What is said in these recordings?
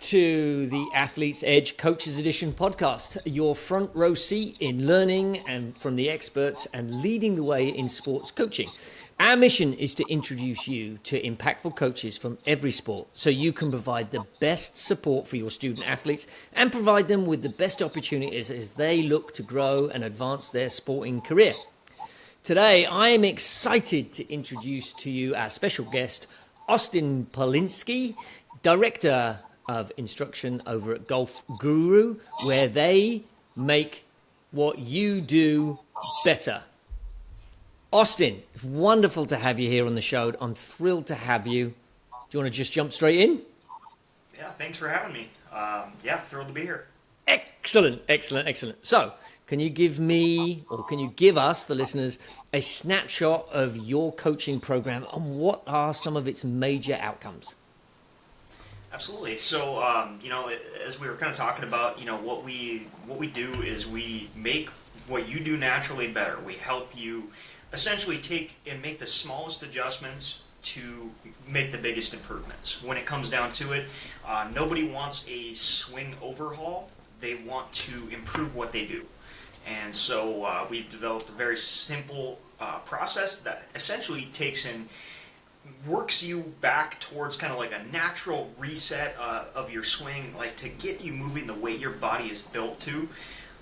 to the Athlete's Edge Coaches Edition podcast, your front row seat in learning and from the experts and leading the way in sports coaching. Our mission is to introduce you to impactful coaches from every sport so you can provide the best support for your student athletes and provide them with the best opportunities as they look to grow and advance their sporting career. Today, I am excited to introduce to you our special guest, Austin Pulinski, Director of Instruction over at Golf Guru, where they make what you do better. Austin, it's wonderful to have you here on the show. I'm thrilled to have you. Do you want to just jump straight in? Yeah, thanks for having me. Thrilled to be here. Excellent. So, can you give me, or can you give us, the listeners, a snapshot of your coaching program and what are some of its major outcomes? Absolutely. So, as we were kind of talking about, what we do is we make what you do naturally better. We help you essentially take and make the smallest adjustments to make the biggest improvements. When it comes down to it, nobody wants a swing overhaul. They want to improve what they do. And so we've developed a very simple process that essentially takes and works you back towards kind of like a natural reset of your swing, like to get you moving the way your body is built to.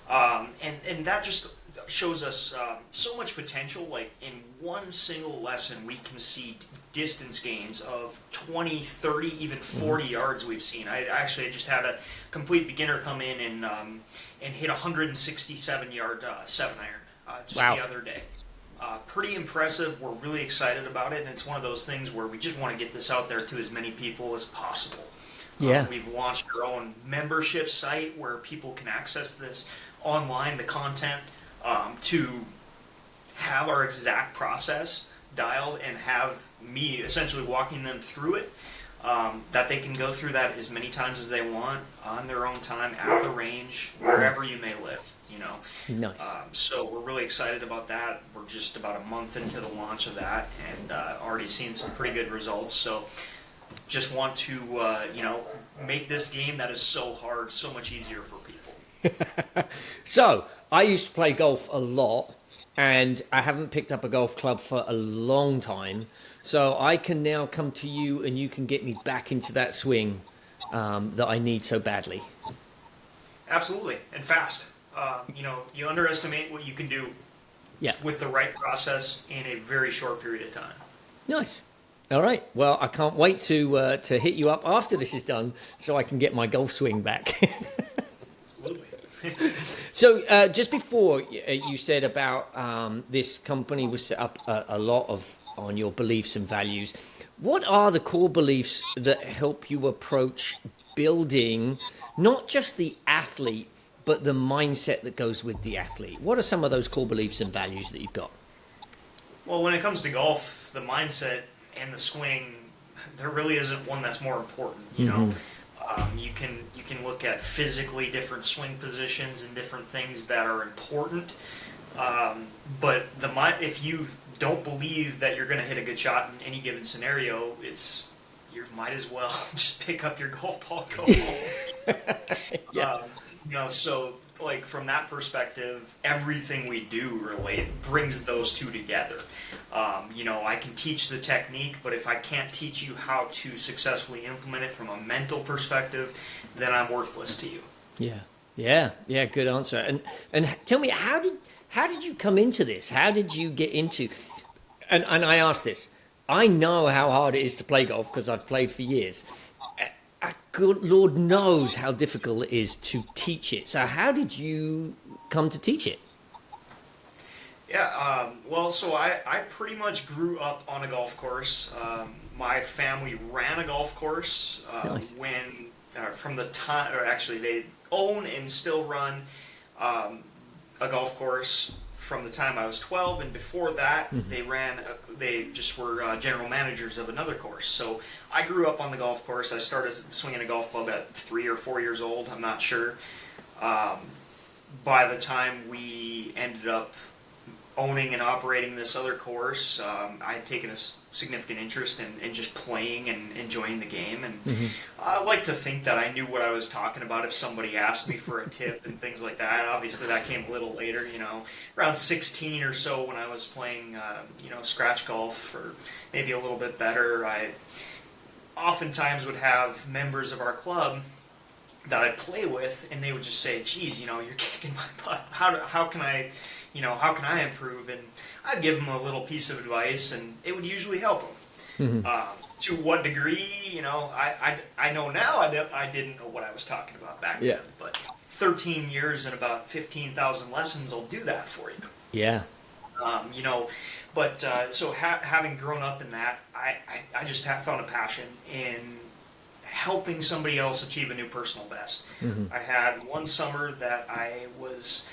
And that just shows us so much potential. Like in one single lesson, we can see distance gains of 20, 30, even 40 yards we've seen. I just had a complete beginner come in and hit a 167-yard 7-iron Wow. the other day. Pretty impressive. We're really excited about it, and it's one of those things where we just want to get this out there to as many people as possible. Yeah. We've launched our own membership site where people can access this online, the content, to have our exact process dialed and have me essentially walking them through it, that they can go through that as many times as they want on their own time at the range, wherever you may live. Nice. So we're really excited about that. We're just about a month into the launch of that and already seeing some pretty good results. So just want to, make this game that is so hard so much easier for people. So, I used to play golf a lot, and I haven't picked up a golf club for a long time. So I can now come to you and you can get me back into that swing that I need so badly. Absolutely, and fast. You underestimate what you can do with the right process in a very short period of time. Nice. All right. Well, I can't wait to hit you up after this is done so I can get my golf swing back. Absolutely. So just before you said about this company was set up a lot on your beliefs and values. What are the core beliefs that help you approach building not just the athlete, but the mindset that goes with the athlete? What are some of those core beliefs and values that you've got? Well, when it comes to golf, the mindset and the swing, there really isn't one that's more important. You can look at physically different swing positions and different things that are important. But if you don't believe that you're going to hit a good shot in any given scenario, you might as well just pick up your golf ball and go home. So like from that perspective, everything we do brings those two together. I can teach the technique, but if I can't teach you how to successfully implement it from a mental perspective, then I'm worthless to you. Yeah. Good answer. And tell me, how did you come into this? How did you get into? And I ask this. I know how hard it is to play golf because I've played for years. Good Lord knows how difficult it is to teach it. So how did you come to teach it? Yeah, so I pretty much grew up on a golf course. My family ran a golf course Nice. from the time, or actually they own and still run a golf course from the time I was 12, and before that, they just were general managers of another course. So I grew up on the golf course. I started swinging a golf club at 3 or 4 years old. I'm not sure. By the time we ended up owning and operating this other course, I had taken a significant interest in just playing and enjoying the game. And I like to think that I knew what I was talking about if somebody asked me for a tip and things like that. Obviously, that came a little later, around 16 or so when I was playing, scratch golf or maybe a little bit better. I oftentimes would have members of our club that I'd play with, and they would just say, "Geez, you're kicking my butt. How can I improve?" And I'd give them a little piece of advice, and it would usually help them. To what degree, I know now I didn't know what I was talking about back then. But 13 years and about 15,000 lessons will do that for you. Yeah. So having grown up in that, I just found a passion in helping somebody else achieve a new personal best. I had one summer that I was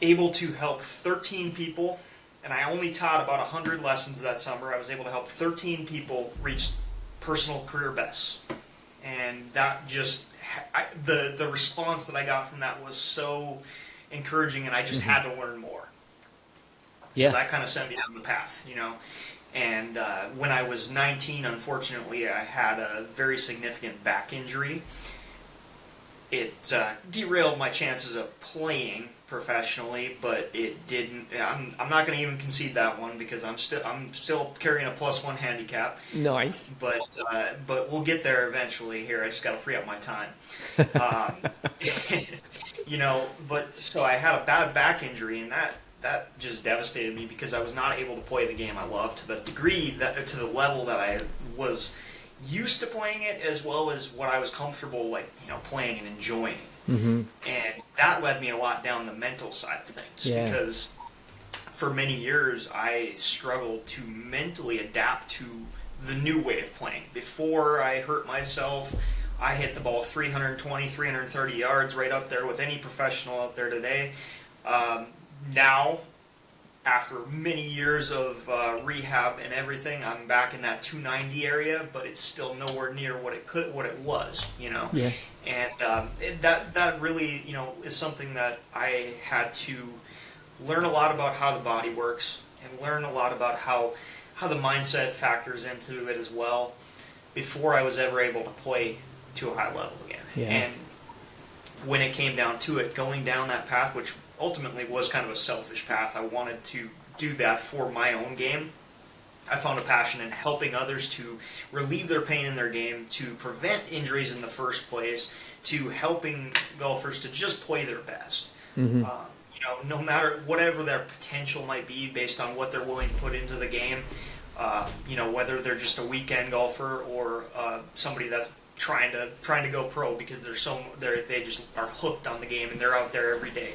able to help 13 people, and I only taught about 100 lessons that summer. I was able to help 13 people reach personal career bests. And that just, the response that I got from that was so encouraging, and I just had to learn more. So that kind of sent me down the path, And when I was 19, unfortunately, I had a very significant back injury. It derailed my chances of playing professionally, but it didn't. I'm not going to even concede that one because I'm still carrying a +1 handicap. Nice. But we'll get there eventually. Here, I just got to free up my time. But so I had a bad back injury, and that just devastated me because I was not able to play the game I love to the to the level that I was used to playing it, as well as what I was comfortable playing and enjoying. And that led me a lot down the mental side of things because for many years I struggled to mentally adapt to the new way of playing. Before I hurt myself, I hit the ball 320, 330 yards, right up there with any professional out there today. Now, after many years of rehab and everything, I'm back in that 290 area, but it's still nowhere near what it was, Yeah. And that really, is something that I had to learn a lot about how the body works and learn a lot about how the mindset factors into it as well before I was ever able to play to a high level again. Yeah. And when it came down to it, going down that path, which ultimately was kind of a selfish path. I wanted to do that for my own game. I found a passion in helping others to relieve their pain in their game, to prevent injuries in the first place, to helping golfers to just play their best. No matter whatever their potential might be based on what they're willing to put into the game, whether they're just a weekend golfer or somebody that's trying to go pro because they just are hooked on the game and they're out there every day.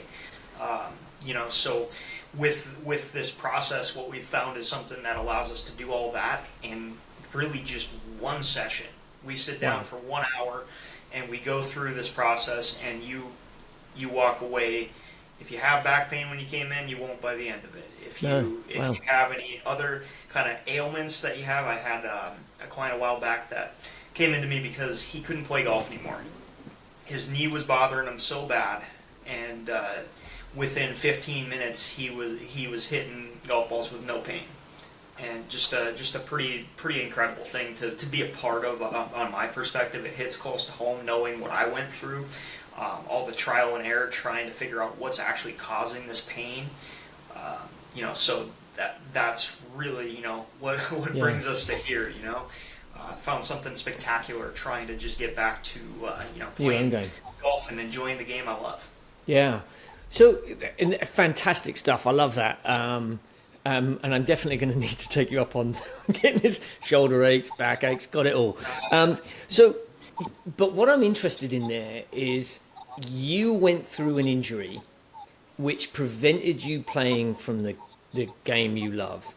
So with this process, what we've found is something that allows us to do all that in really just one session. We sit down for 1 hour and we go through this process, and you walk away. If you have back pain when you came in, you won't by the end of it. If you have any other kind of ailments that you have, I had a client a while back that came into me because he couldn't play golf anymore. His knee was bothering him so bad, and within 15 minutes he was hitting golf balls with no pain, and just a pretty incredible thing to be a part of. On my perspective, it hits close to home, knowing what I went through, all the trial and error trying to figure out what's actually causing this pain. So that's really what brings us to here. Found something spectacular trying to just get back to playing golf and enjoying the game I love. Yeah. So fantastic stuff. I love that. And I'm definitely going to need to take you up on getting this shoulder aches, back aches, got it all. But what I'm interested in there is you went through an injury which prevented you playing from the game you love,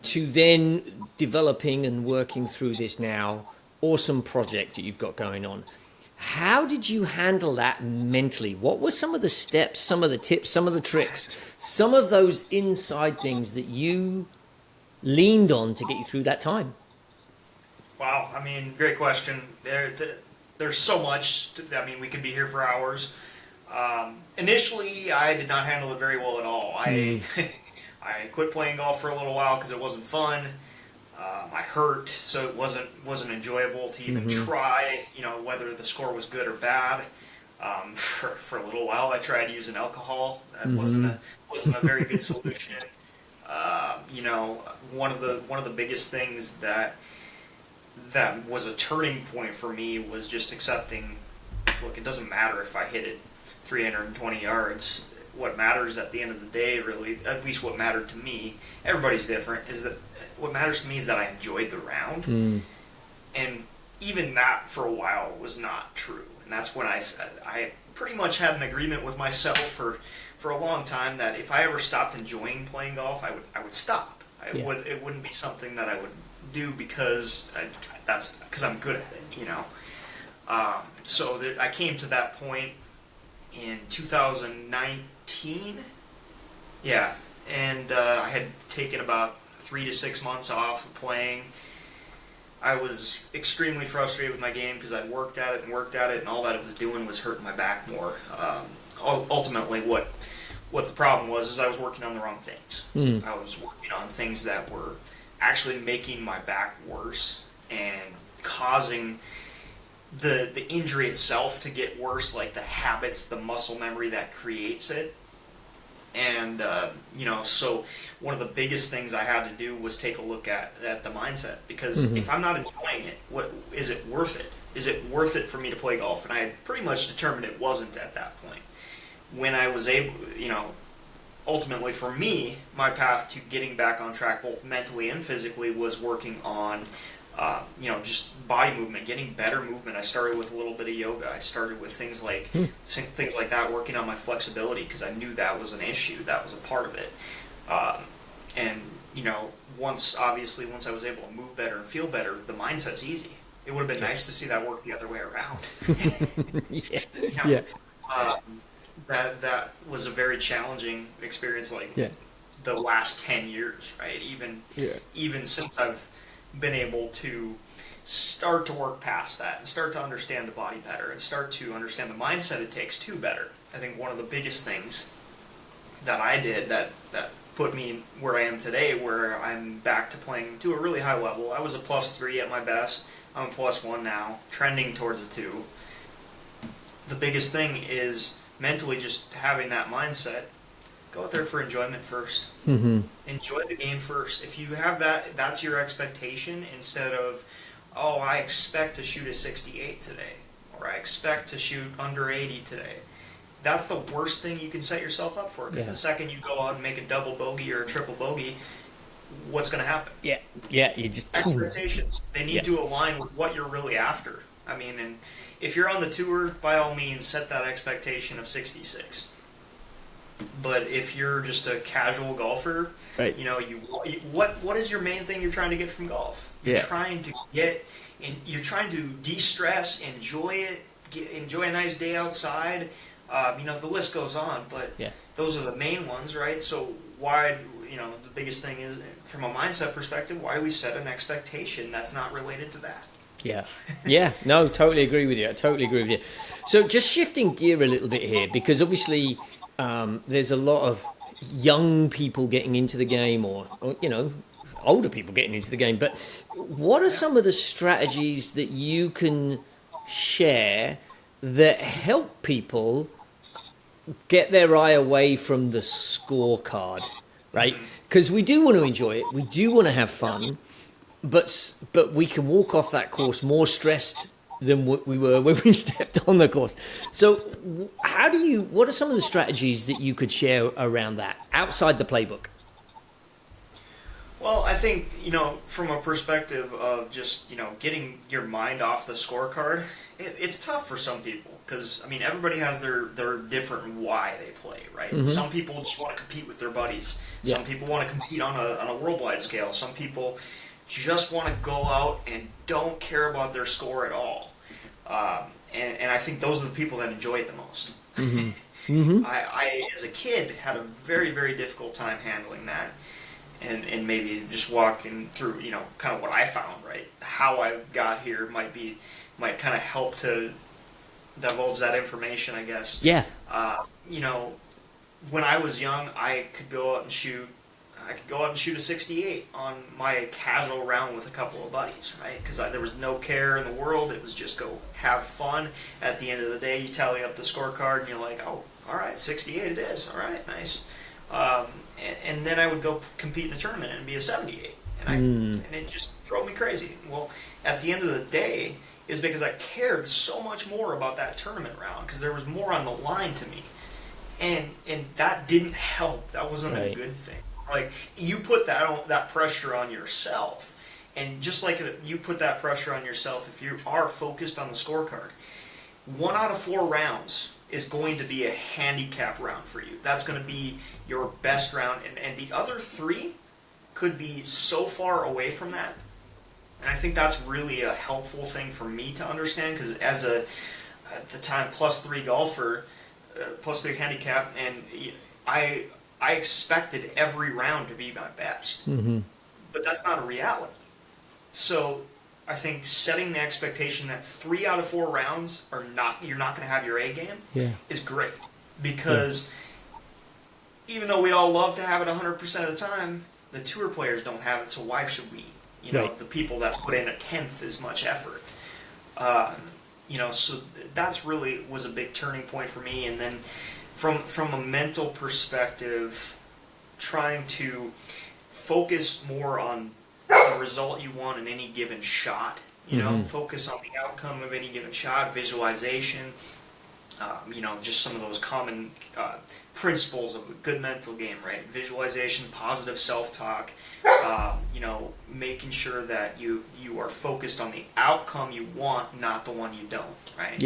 to then developing and working through this now awesome project that you've got going on. How did you handle that mentally? What were some of the steps, some of the tips, some of the tricks, some of those inside things that you leaned on to get you through that time? Wow, great question. There's so much. We could be here for hours. Initially, I did not handle it very well at all. I quit playing golf for a little while because it wasn't fun. I hurt, so it wasn't enjoyable to even try. Whether the score was good or bad. For a little while, I tried using alcohol. That wasn't a very good solution. One of the biggest things that was a turning point for me was just accepting. Look, it doesn't matter if I hit it 320 yards. What matters at the end of the day, really, at least what mattered to me, everybody's different, is that what matters to me is that I enjoyed the round. And even that for a while was not true. And that's when I pretty much had an agreement with myself for a long time that if I ever stopped enjoying playing golf, I would stop. It wouldn't be something that I would do because I'm good at it, So I came to that point in 2019. Yeah, and I had taken about 3 to 6 months off of playing. I was extremely frustrated with my game because I'd worked at it, and all that it was doing was hurting my back more. Ultimately, what the problem was is I was working on the wrong things. I was working on things that were actually making my back worse and causing the injury itself to get worse, like the habits, the muscle memory that creates it. And, so one of the biggest things I had to do was take a look at the mindset, because if I'm not enjoying it, is it worth it? Is it worth it for me to play golf? And I had pretty much determined it wasn't at that point. When I was able, ultimately for me, my path to getting back on track, both mentally and physically, was working on, just body movement, getting better movement. I started with a little bit of yoga. I started with things like that, working on my flexibility, because I knew that was an issue. That was a part of it. And once I was able to move better and feel better, the mindset's easy. It would have been nice to see that work the other way around. That was a very challenging experience. The last 10 years, right? Even since I've been able to start to work past that and start to understand the body better and start to understand the mindset it takes to better. I think one of the biggest things that I did that put me where I am today, where I'm back to playing to a really high level. I was a +3 at my best. I'm a +1 now, trending towards a 2. The biggest thing is mentally just having that mindset. Go out there for enjoyment first. Enjoy the game first. If you have that's your expectation, instead of, oh, I expect to shoot a 68 today, or I expect to shoot under 80 today. That's the worst thing you can set yourself up for, because the second you go out and make a double bogey or a triple bogey, what's going to happen? You just expectations. They need to align with what you're really after. I mean, and if you're on the tour, by all means, set that expectation of 66. But if you're just a casual golfer, right. What is your main thing you're trying to get from golf? You're trying to de-stress, enjoy it, enjoy a nice day outside. The list goes on, but those are the main ones, right? So why, the biggest thing is, from a mindset perspective, why do we set an expectation that's not related to that? No, totally agree with you. So just shifting gear a little bit here, because obviously there's a lot of young people getting into the game, or older people getting into the game. But what are some of the strategies that you can share that help people get their eye away from the scorecard, right? Because we do want to enjoy it, we do want to have fun, but we can walk off that course more stressed than what we were when we stepped on the course. So what are some of the strategies that you could share around that outside the playbook? Well, I think, from a perspective of just, getting your mind off the scorecard, it's tough for some people, because, everybody has their different why they play, right? Some people just want to compete with their buddies. Some people want to compete on a worldwide scale. Some people just want to go out and don't care about their score at all. And I think those are the people that enjoy it the most. I, as a kid, had a very, very difficult time handling that. And maybe just walking through, kind of what I found, right? How I got here might kind of help to divulge that information, I guess. Yeah. You know, when I was young, I could go out and shoot a 68 on my casual round with a couple of buddies, right? Because there was no care in the world. It was just go have fun. At the end of the day, you tally up the scorecard, and you're like, oh, all right, 68 it is. All right, nice. And then I would go compete in a tournament and be a 78. And it just drove me crazy. Well, at the end of the day, is because I cared so much more about that tournament round because there was more on the line to me. And that didn't help. That wasn't a good thing. Like, you put that pressure on yourself, and just like you put that pressure on yourself if you are focused on the scorecard, 1 out of 4 rounds is going to be a handicap round for you. That's going to be your best round, and the other 3 could be so far away from that. And I think that's really a helpful thing for me to understand, because as at the time +3 golfer, +3 handicap, and I expected every round to be my best. But that's not a reality. So I think setting the expectation that 3 out of 4 rounds you're not going to have your A game is great. Because even though we'd all love to have it 100% of the time, the tour players don't have it, so why should we? You know, the people that put in a 10th as much effort. You know, so that's really was a big turning point for me. And then from a mental perspective, trying to focus more on the result you want in any given shot. You know, focus on the outcome of any given shot, visualization. You know, just some of those common principles of a good mental game, right? Visualization, positive self-talk, you know, making sure that you are focused on the outcome you want, not the one you don't, right?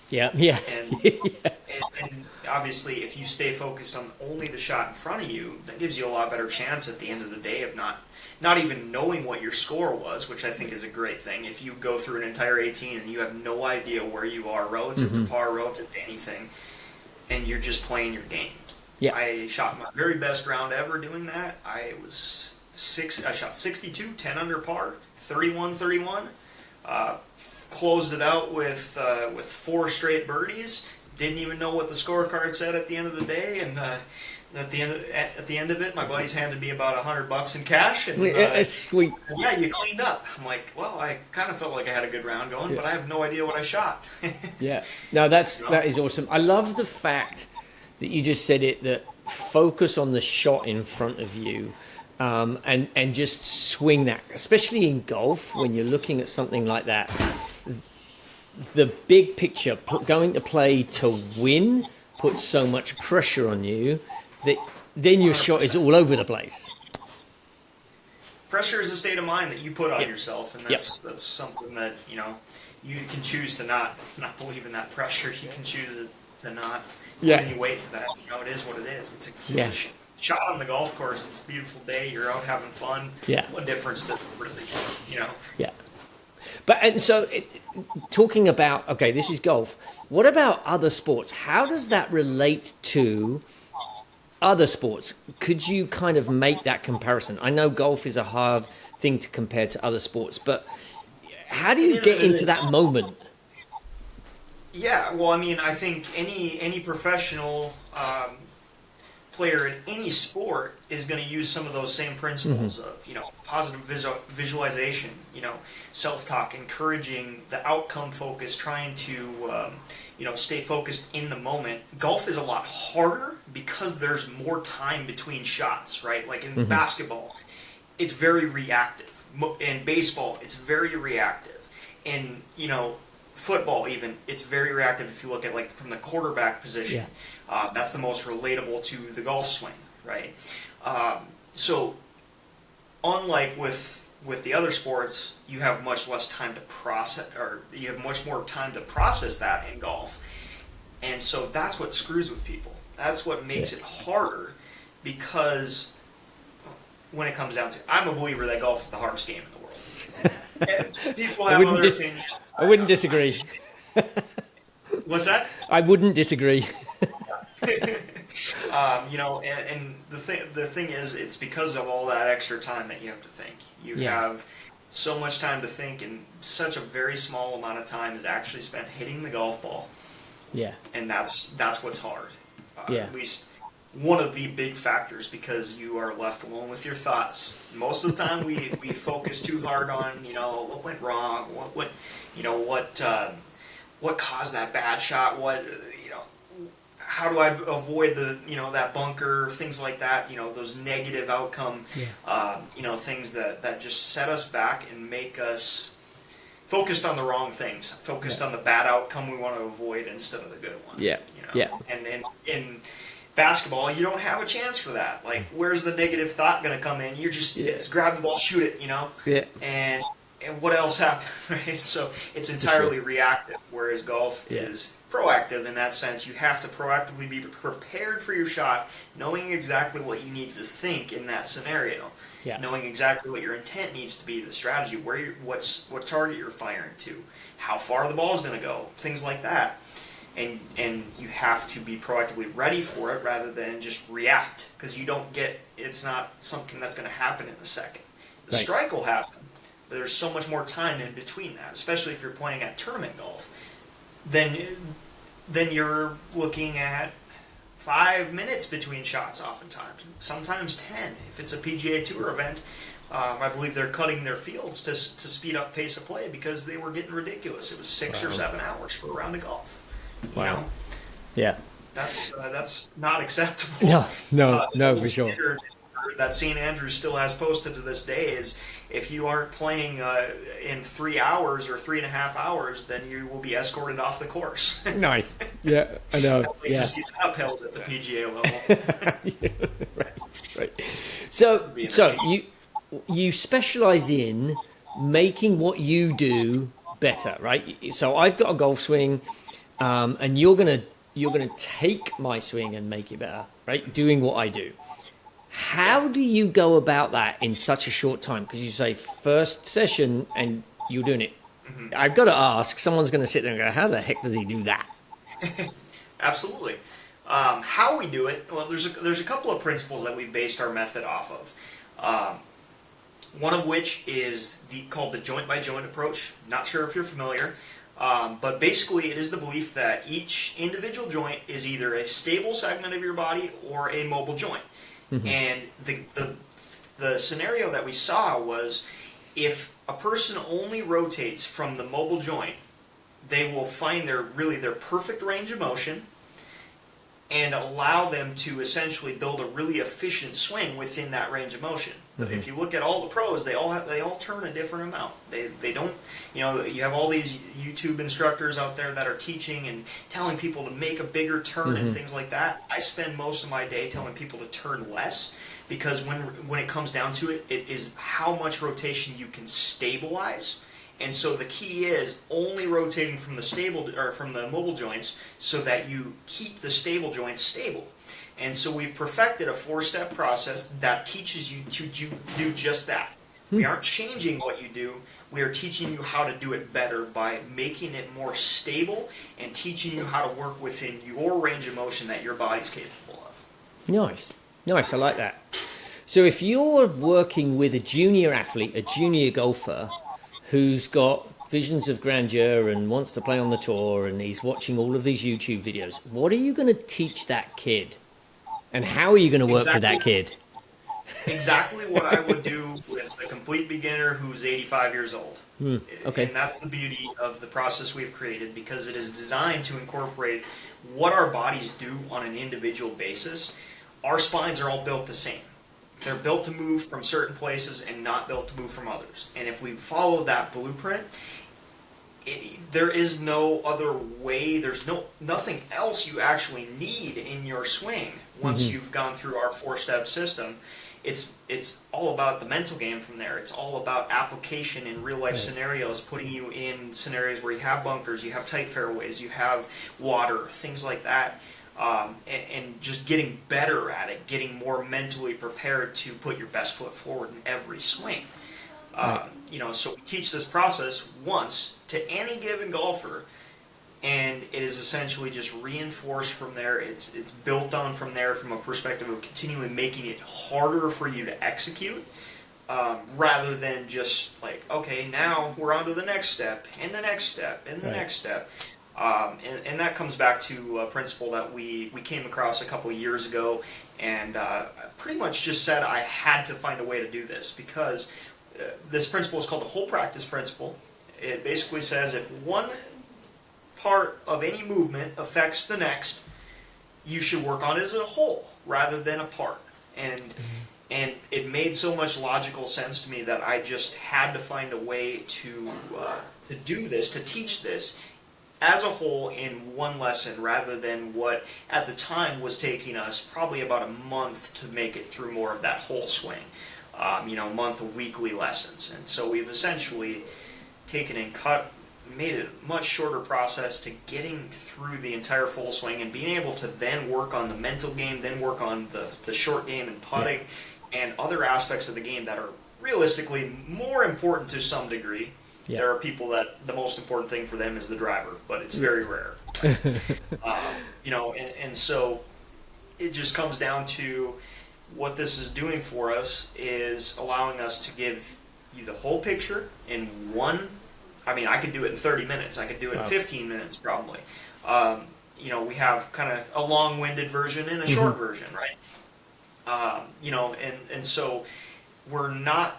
Yeah. And obviously, if you stay focused on only the shot in front of you, that gives you a lot better chance at the end of the day of not even knowing what your score was, which I think is a great thing. If you go through an entire 18 and you have no idea where you are relative to par, relative to anything, and you're just playing your game. Yeah. I shot my very best round ever doing that. I shot 62, 10 under par, 31. Closed it out with 4 straight birdies. Didn't even know what the scorecard said at the end of the day, and at the end of it, my buddies handed me about $100 in cash, and sweet. Yeah, you cleaned up. I'm like, well, I kind of felt like I had a good round going, but I have no idea what I shot. Yeah, no, that is awesome. I love the fact that you just said it, that focus on the shot in front of you. And just swing that, especially in golf when you're looking at something like that. The big picture, going to play to win, puts so much pressure on you that then your 100%. Shot is all over the place. Pressure is a state of mind that you put on yourself, and that's something that you can choose to not believe in that pressure. You can choose to not put any weight to that. It is what it is. It's a shot on the golf course. It's a beautiful day. You're out having fun. Yeah. What difference does it really, Yeah. But and so talking about, okay, this is golf. What about other sports? How does that relate to other sports? Could you kind of make that comparison? I know golf is a hard thing to compare to other sports, but how do you get into that moment? Yeah, well, I mean, I think any professional player in any sport is going to use some of those same principles of positive visualization, self-talk, encouraging the outcome focus, trying to stay focused in the moment. Golf is a lot harder because there's more time between shots, right? Like in basketball, it's very reactive. In baseball, it's very reactive. In football, even, it's very reactive. If you look at like from the quarterback position, that's the most relatable to the golf swing, right? So unlike with the other sports, you have much less time to process, or you have much more time to process that in golf. And so that's what screws with people. That's what makes it harder, because when it comes down to it, I'm a believer that golf is the hardest game in the world. And people have other opinions. I wouldn't disagree. What's that? I wouldn't disagree. And the thing is, it's because of all that extra time that you have to think. You have so much time to think, and such a very small amount of time is actually spent hitting the golf ball. Yeah. And that's what's hard. Yeah. At least one of the big factors, because you are left alone with your thoughts. Most of the time we focus too hard on, what went wrong, what caused that bad shot, how do I avoid that bunker, things like that, those negative outcome, things that just set us back and make us focused on the wrong things, focused on the bad outcome we want to avoid instead of the good one. Yeah. And in basketball, you don't have a chance for that. Like, where's the negative thought going to come in? You're just, it's grab the ball, shoot it, Yeah. And what else happened, right? So it's entirely reactive, whereas golf is proactive in that sense. You have to proactively be prepared for your shot, knowing exactly what you need to think in that scenario, knowing exactly what your intent needs to be, the strategy, what target you're firing to, how far the ball is going to go, things like that. And you have to be proactively ready for it rather than just react, because it's not something that's going to happen in a second. The strike will happen, but there's so much more time in between that, especially if you're playing at tournament golf. Then you're looking at 5 minutes between shots oftentimes, sometimes 10. If it's a PGA Tour event, I believe they're cutting their fields to speed up pace of play because they were getting ridiculous. It was 6 or 7 hours for a round of golf. Yeah. That's not acceptable. No, for sure. That St. Andrews still has posted to this day is, if you aren't playing in 3 hours or 3.5 hours, then you will be escorted off the course. Nice. Yeah, I know. I'd like to see that upheld at the PGA level. Right. So you specialize in making what you do better, right? So I've got a golf swing, and you're gonna take my swing and make it better, right? Doing what I do. How do you go about that in such a short time? Because you say first session and you're doing it. Mm-hmm. I've got to ask, someone's going to sit there and go, how the heck does he do that? Absolutely. How we do it, well, there's a couple of principles that we've based our method off of. One of which is called the joint-by-joint approach. Not sure if you're familiar, but basically it is the belief that each individual joint is either a stable segment of your body or a mobile joint. Mm-hmm. And the scenario that we saw was, if a person only rotates from the mobile joint, they will find their perfect range of motion and allow them to essentially build a really efficient swing within that range of motion. Mm-hmm. If you look at all the pros, they all turn a different amount. They don't, you have all these YouTube instructors out there that are teaching and telling people to make a bigger turn and things like that. I spend most of my day telling people to turn less, because when it comes down to it, it is how much rotation you can stabilize. And so the key is only rotating from the mobile joints so that you keep the stable joints stable. And so we've perfected a 4-step process that teaches you to do just that. We aren't changing what you do. We are teaching you how to do it better by making it more stable and teaching you how to work within your range of motion that your body's capable of. Nice. I like that. So if you're working with a junior athlete, a junior golfer, who's got visions of grandeur and wants to play on the tour, and he's watching all of these YouTube videos, what are you going to teach that kid? And how are you going to work with that kid? Exactly what I would do with a complete beginner who's 85 years old. Okay. And that's the beauty of the process we've created, because it is designed to incorporate what our bodies do on an individual basis. Our spines are all built the same. They're built to move from certain places and not built to move from others. And if we follow that blueprint, there is no other way. There's nothing else you actually need in your swing once you've gone through our 4-step system. It's all about the mental game from there. It's all about application in real life scenarios, putting you in scenarios where you have bunkers, you have tight fairways, you have water, things like that. And just getting better at it, getting more mentally prepared to put your best foot forward in every swing. So we teach this process once to any given golfer, and it is essentially just reinforced from there. It's built on from there from a perspective of continually making it harder for you to execute, rather than just like, okay, now we're on to the next step, and the next step, and the Right. next step. And that comes back to a principle that we came across a couple of years ago, and pretty much just said I had to find a way to do this, because this principle is called the whole practice principle. It basically says if one part of any movement affects the next, you should work on it as a whole rather than a part. And it made so much logical sense to me that I just had to find a way to do this, to teach this as a whole in one lesson, rather than what at the time was taking us probably about a month to make it through more of that whole swing. A month of weekly lessons. And so we've essentially taken and made it a much shorter process to getting through the entire full swing and being able to then work on the mental game, then work on the short game and putting and other aspects of the game that are realistically more important to some degree. Yeah. There are people that the most important thing for them is the driver, but it's very rare. And so it just comes down to what this is doing for us is allowing us to give you the whole picture in one. I mean, I could do it in 30 minutes. I could do it in 15 minutes probably. We have kind of a long-winded version and a short version, right? And so we're not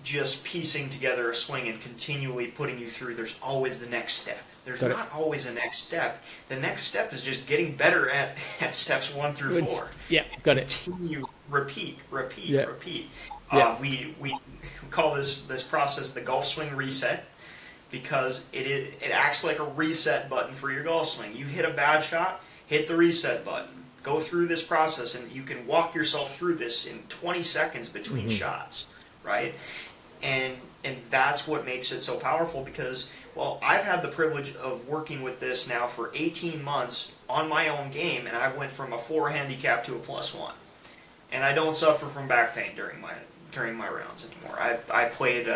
just piecing together a swing and continually putting you through. There's always the next step. There's not always a next step. The next step is just getting better at steps 1 through 4. Yeah, got it. Continue, repeat. Yeah. We call this process the golf swing reset, because it acts like a reset button for your golf swing. You hit a bad shot, hit the reset button. Go through this process, and you can walk yourself through this in 20 seconds between shots, right? And that's what makes it so powerful, because, well, I've had the privilege of working with this now for 18 months on my own game, and I went from a 4 handicap to a +1. And I don't suffer from back pain during my rounds anymore. I played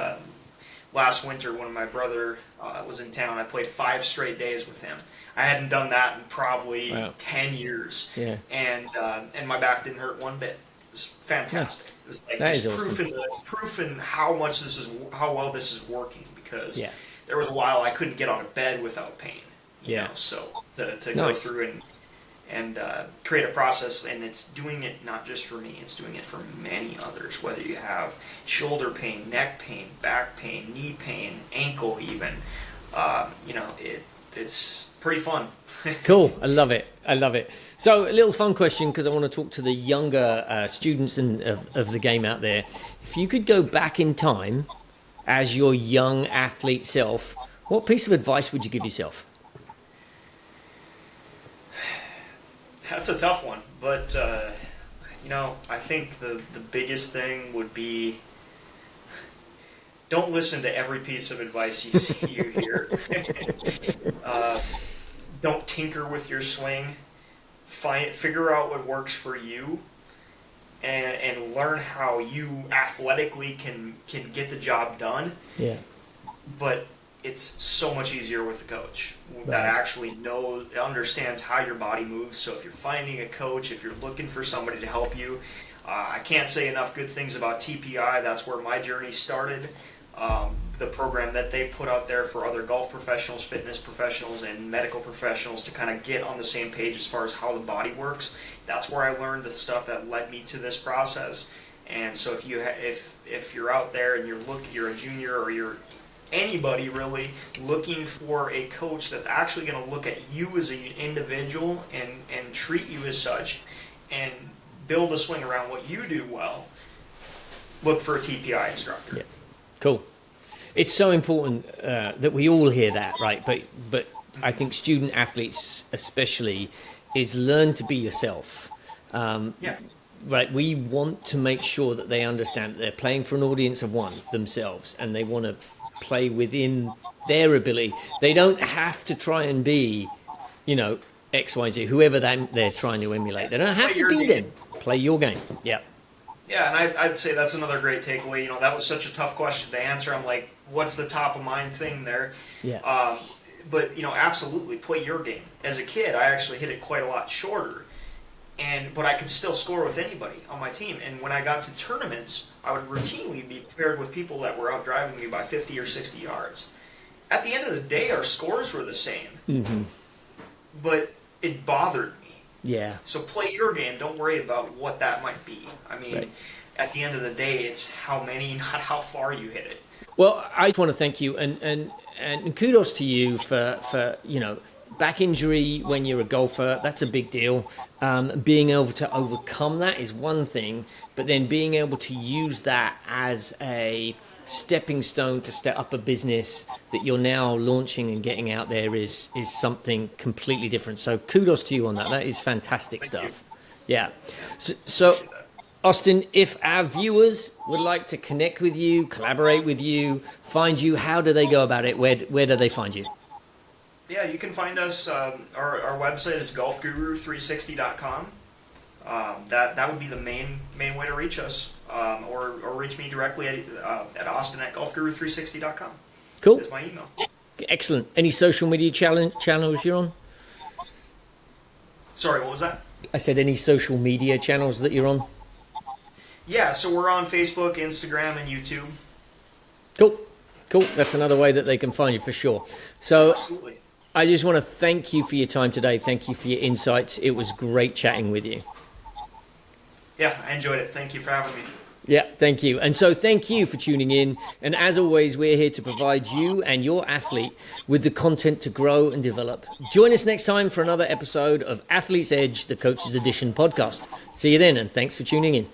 last winter when my brother was in town. I played 5 straight days with him. I hadn't done that in probably 10 years. Yeah. And my back didn't hurt one bit. It was fantastic. It was like just proof in how well this is working, because there was a while I couldn't get out of bed without pain. You know? So to go through and create a process, and it's doing it not just for me, it's doing it for many others, whether you have shoulder pain, neck pain, back pain, knee pain, ankle even. It's pretty fun. Cool. I love it. So a little fun question, because I want to talk to the younger students of the game out there. If you could go back in time as your young athlete self, what piece of advice would you give yourself? That's a tough one, but I think the biggest thing would be, don't listen to every piece of advice you hear. Don't tinker with your swing. Figure out what works for you, and learn how you athletically can get the job done. Yeah. But it's so much easier with a coach that actually understands how your body moves. So if you're finding a coach, if you're looking for somebody to help you, I can't say enough good things about TPI. That's where my journey started. The program that they put out there for other golf professionals, fitness professionals, and medical professionals to kind of get on the same page as far as how the body works. That's where I learned the stuff that led me to this process. And so if you're out there and you're a junior, or you're anybody really looking for a coach that's actually going to look at you as an individual and treat you as such and build a swing around what you do well, look for a TPI instructor. Yeah. Cool. It's so important that we all hear that, right? But I think student athletes especially is learn to be yourself. Right. We want to make sure that they understand that they're playing for an audience of one themselves, and they want to play within their ability. They don't have to try and be, X, Y, Z, whoever they're trying to emulate. They don't have to be them. Play your game. Yeah. Yeah, and I'd say that's another great takeaway. That was such a tough question to answer. I'm like, what's the top of mind thing there? Yeah. But absolutely, play your game. As a kid, I actually hit it quite a lot shorter. but I could still score with anybody on my team. And when I got to tournaments, I would routinely be paired with people that were out driving me by 50 or 60 yards. At the end of the day, our scores were the same, but it bothered me. Yeah. So play your game. Don't worry about what that might be. I mean, at the end of the day, it's how many, not how far you hit it. Well, I want to thank you and kudos to you for back injury when you're a golfer. That's a big deal. Being able to overcome that is one thing, but then being able to use that as a stepping stone to step up a business that you're now launching and getting out there is something completely different. So kudos to you on that. That is fantastic stuff. Yeah. So Austin, if our viewers would like to connect with you, collaborate with you, find you, how do they go about it? Where do they find you? Yeah, you can find us. Our website is golfguru360.com. That would be the main way to reach us, or reach me directly at Austin at golfguru360.com. Cool. That's my email. Excellent. Any social media channels you're on? Sorry, what was that? I said any social media channels that you're on? Yeah, so we're on Facebook, Instagram, and YouTube. Cool. That's another way that they can find you for sure. So Absolutely. I just want to thank you for your time today. Thank you for your insights. It was great chatting with you. Yeah, I enjoyed it. Thank you for having me. Yeah, thank you. And so thank you for tuning in. And as always, we're here to provide you and your athlete with the content to grow and develop. Join us next time for another episode of Athlete's Edge, the Coach's Edition podcast. See you then, and thanks for tuning in.